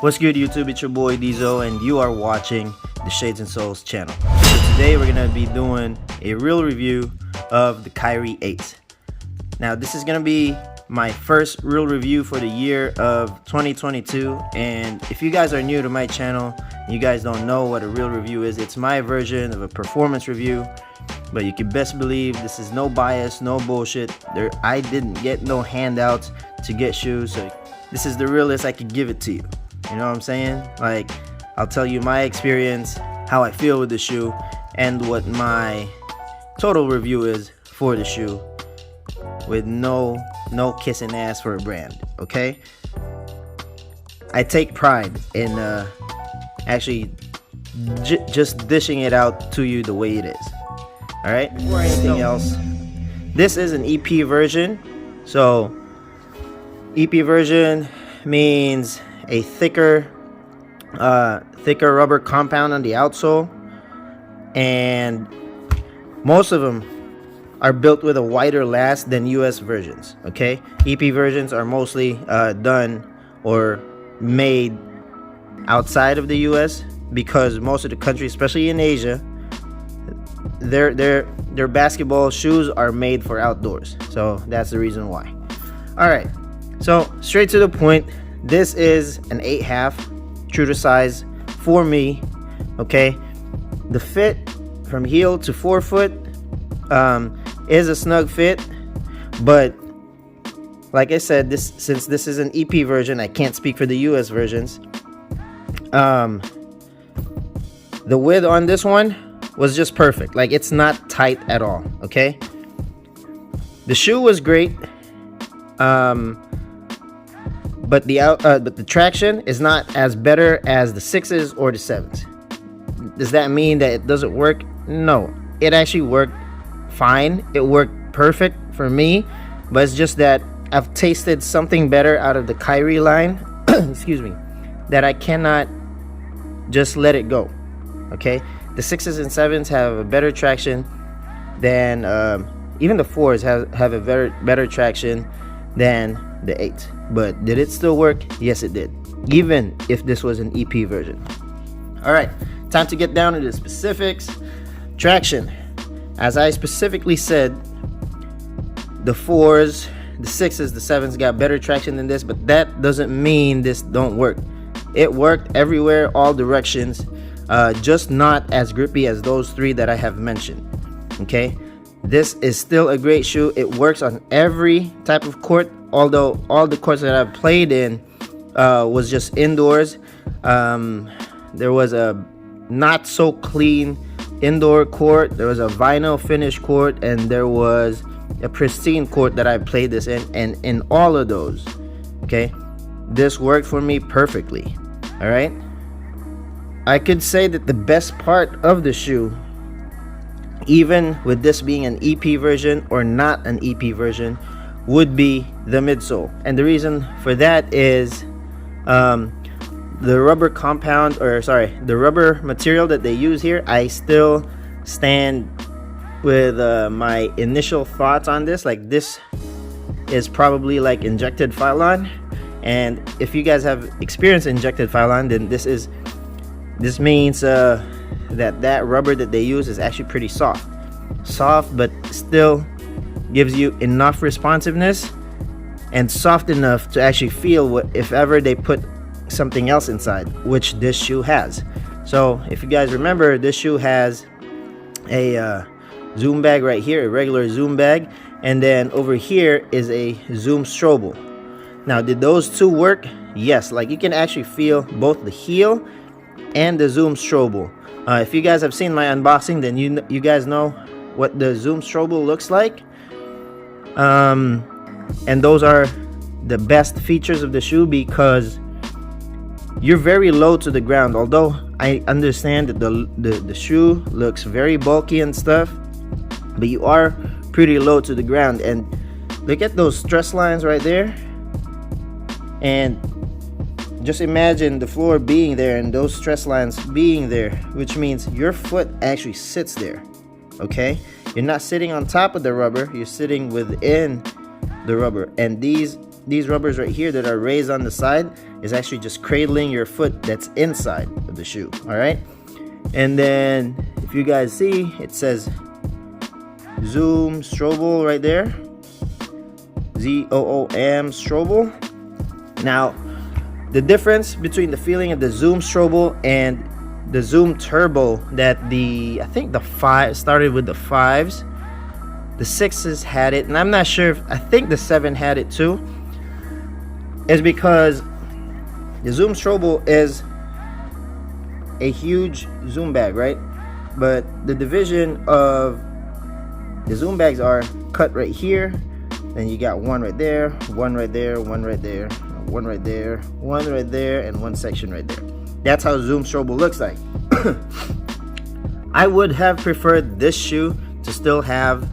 What's good, YouTube? It's your boy Dizo, and you are watching the Shades and Souls channel. So today we're gonna be doing a real review of the Kyrie 8. Now this is gonna be my first real review for the year of 2022, and if you guys are new to my channel, you guys don't know what a real review is. It's my version of a performance review, but you can best believe this is no bias, no bullshit. I didn't get no handouts to get shoes, so this is the realest I could give it to you. You know what I'm saying? Like, I'll tell you my experience, how I feel with the shoe, and what my total review is for the shoe, with no kissing ass for a brand. Okay, I take pride in actually just dishing it out to you the way it is. All right, before anything else, this is an EP version. So EP version means a thicker rubber compound on the outsole, and most of them are built with a wider last than US versions. Okay, EP versions are mostly done or made outside of the US, because most of the countries, especially in Asia, their basketball shoes are made for outdoors. So that's the reason why. All right, so straight to the point. This is an 8.5, true to size for me. Okay, the fit from heel to forefoot is a snug fit, but like I said, since this is an EP version, I can't speak for the US versions. The width on this one was just perfect. Like, it's not tight at all. Okay, the shoe was great, but the traction is not as better as the 6s or the 7s. Does that mean that it doesn't work? No, it actually worked fine. It worked perfect for me, but it's just that I've tasted something better out of the Kyrie line excuse me, that I cannot just let it go. Okay, the 6s and 7s have a better traction than even the 4s have a better traction than the 8. But did it still work? Yes, it did, even if this was an EP version. All right, time to get down to the specifics. Traction, as I specifically said, the 4s, the 6s, the 7s got better traction than this, but that doesn't mean this don't work. It worked everywhere, all directions, just not as grippy as those 3 that I have mentioned. Okay, this is still a great shoe. It works on every type of court, although all the courts that I've played in was just indoors. There was a not so clean indoor court, there was a vinyl finish court, and there was a pristine court that I played this in, and in all of those, okay, this worked for me perfectly. All right, I could say that the best part of the shoe, even with this being an EP version or not an EP version, would be the midsole. And the reason for that is the rubber compound, or sorry, the rubber material that they use here. I still stand with my initial thoughts on this. Like, this is probably like injected Phylon, and if you guys have experienced injected Phylon, then this means that rubber that they use is actually pretty soft, but still gives you enough responsiveness and soft enough to actually feel what if ever they put something else inside, which this shoe has. So if you guys remember, this shoe has a zoom bag right here, a regular zoom bag, and then over here is a zoom strobel. Now, did those two work? Yes, like you can actually feel both the heel and the zoom strobel. If you guys have seen my unboxing, then you guys know what the zoom strobel looks like. And those are the best features of the shoe, because you're very low to the ground. Although I understand that the shoe looks very bulky and stuff, but you are pretty low to the ground. And look at those stress lines right there, and just imagine the floor being there and those stress lines being there, which means your foot actually sits there. Okay, you're not sitting on top of the rubber, you're sitting within the rubber. And these rubbers right here that are raised on the side, is actually just cradling your foot that's inside of the shoe. All right, and then if you guys see, it says Zoom Strobel right there, ZOOM Strobel. Now, the difference between the feeling of the Zoom Strobel and the Zoom Turbo that I think the 5 started with the 5s, the 6s had it, and I'm not sure if, I think the 7 had it too, is because the Zoom Strobel is a huge zoom bag, right? But the division of the zoom bags are cut right here, then you got one right there, one right there, one right there, one right there, one right there, and one section right there. That's how Zoom Strobel looks like. I would have preferred this shoe to still have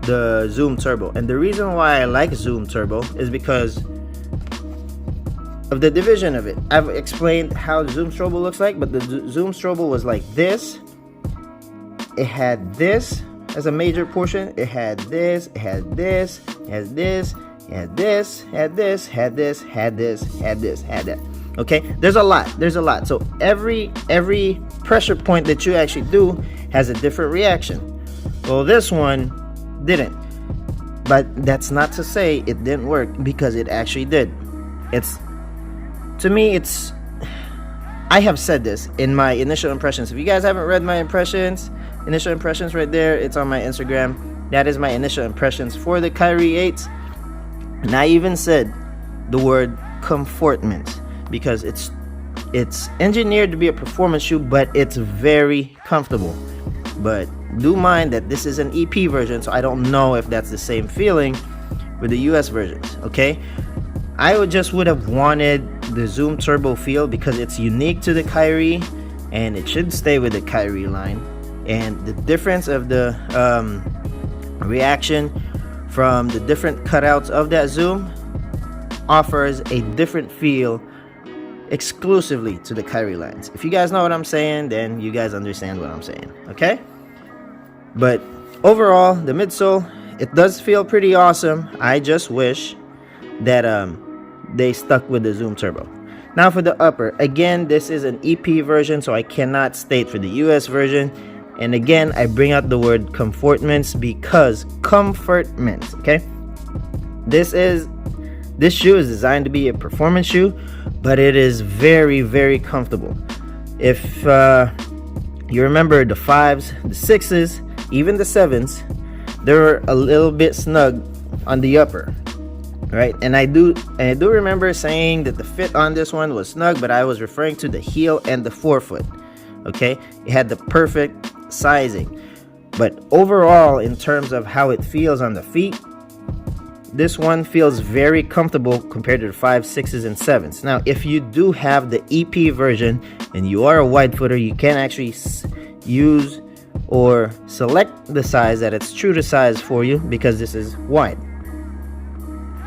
the Zoom Turbo, and the reason why I like Zoom Turbo is because of the division of it. I've explained how Zoom Strobel looks like, but the Zoom Strobel was like this. It had this as a major portion. It had this, it had this, it has this, it had this, had this, had this, had this, had this, had that. Okay, there's a lot. So every pressure point that you actually do has a different reaction. Well, this one didn't, but that's not to say it didn't work, because it actually did. To me, I have said this in my initial impressions. If you guys haven't read my initial impressions right there, it's on my Instagram. That is my initial impressions for the Kyrie 8s. And I even said the word comfortment, because it's engineered to be a performance shoe, but it's very comfortable. But do mind that this is an EP version, so I don't know if that's the same feeling with the US versions. Okay, I would have wanted the Zoom Turbo feel, because it's unique to the Kyrie and it should stay with the Kyrie line. And the difference of the reaction from the different cutouts of that Zoom offers a different feel exclusively to the Kyrie lines. If you guys know what I'm saying, then you guys understand what I'm saying. Okay, but overall, the midsole, it does feel pretty awesome. I just wish that they stuck with the Zoom Turbo. Now for the upper, again, this is an EP version, so I cannot state for the US version. And again, I bring out the word comfortments, because comfortments, okay? This shoe is designed to be a performance shoe, but it is very, very comfortable. If you remember the 5s, the 6s, even the 7s, they're a little bit snug on the upper, right? And I do remember saying that the fit on this one was snug, but I was referring to the heel and the forefoot. Okay, it had the perfect sizing. But overall, in terms of how it feels on the feet, this one feels very comfortable compared to the 5s, 6s, and 7s. Now, if you do have the EP version and you are a wide footer, you can actually use or select the size that it's true to size for you, because this is wide.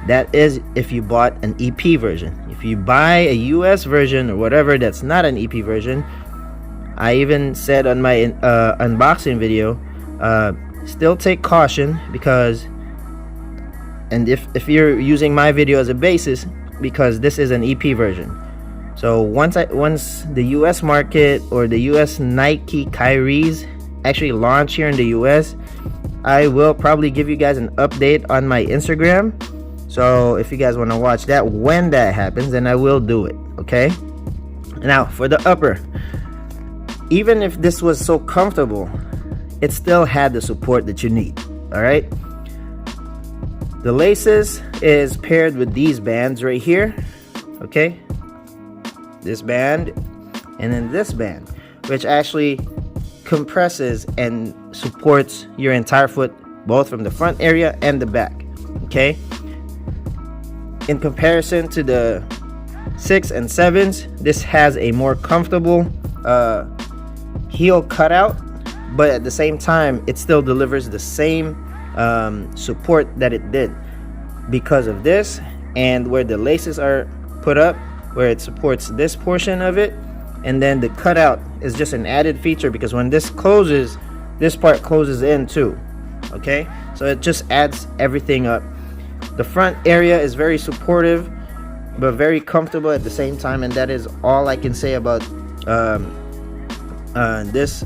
That is if you bought an EP version. If you buy a US version or whatever that's not an EP version, I even said on my unboxing video, still take caution, because, and if you're using my video as a basis, because this is an EP version. So once the US market or the US Nike Kyries actually launch here in the US, I will probably give you guys an update on my Instagram. So if you guys want to watch that when that happens, then I will do it. Okay, now for the upper, even if this was so comfortable, it still had the support that you need. All right, the laces is paired with these bands right here. Okay, this band and then this band, which actually compresses and supports your entire foot, both from the front area and the back. Okay, in comparison to the 6 and 7s, this has a more comfortable heel cutout, but at the same time it still delivers the same support that it did, because of this, and where the laces are put up, where it supports this portion of it, and then the cutout is just an added feature, because when this closes, this part closes in too. Okay, so it just adds everything up. The front area is very supportive, but very comfortable at the same time, and that is all I can say about this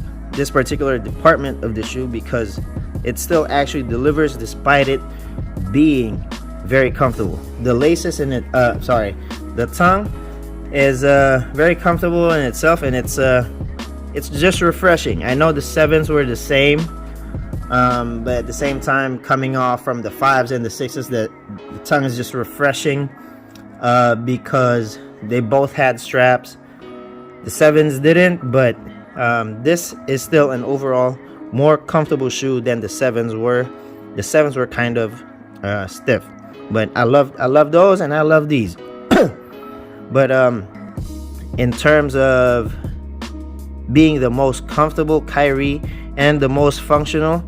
particular department of the shoe, because it still actually delivers despite it being very comfortable. The laces in it, the tongue is very comfortable in itself, and it's just refreshing. I know the 7s were the same, but at the same time, coming off from the 5s and the 6s, the tongue is just refreshing because they both had straps. The 7s didn't, but this is still an overall more comfortable shoe than the 7s were. The 7s were kind of stiff, but I love those, and I love these. But in terms of being the most comfortable Kyrie and the most functional,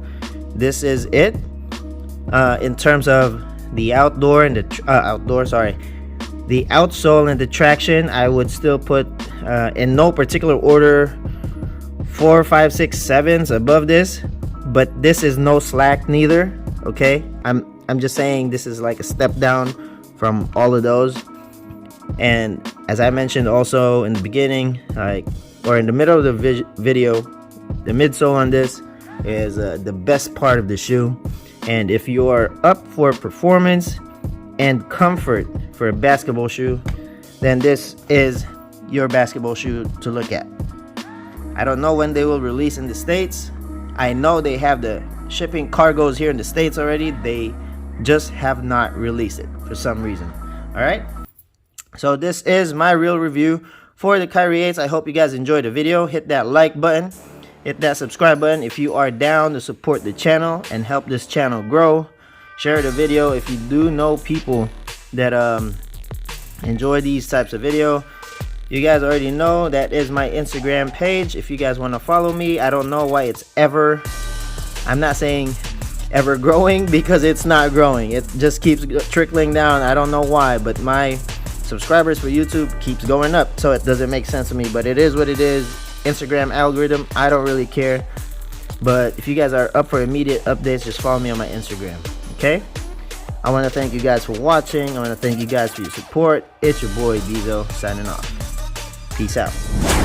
this is it. In terms of the outdoor and the the outsole and the traction, I would still put in no particular order 4, 5, 6, 7s above this, but this is no slack neither. Okay, I'm just saying this is like a step down from all of those. And as I mentioned also in the beginning, or in the middle of the video, the midsole on this is the best part of the shoe. And if you are up for performance and comfort for a basketball shoe, then this is your basketball shoe to look at. I don't know when they will release in the States. I know they have the shipping cargoes here in the States already. They just have not released it for some reason. All right, so this is my real review for the Kyrie 8s. I hope you guys enjoyed the video. Hit that like button, hit that subscribe button if you are down to support the channel and help this channel grow. Share the video if you do know people that enjoy these types of video. You guys already know that is my Instagram page if you guys want to follow me. I don't know why it's ever, I'm not saying ever growing, because it's not growing. It just keeps trickling down. I don't know why, but my subscribers for YouTube keeps going up, so it doesn't make sense to me, but it is what it is. Instagram algorithm, I don't really care. But if you guys are up for immediate updates, just follow me on my Instagram. Okay, I want to thank you guys for watching. I want to thank you guys for your support. It's your boy Dizo signing off. Peace out.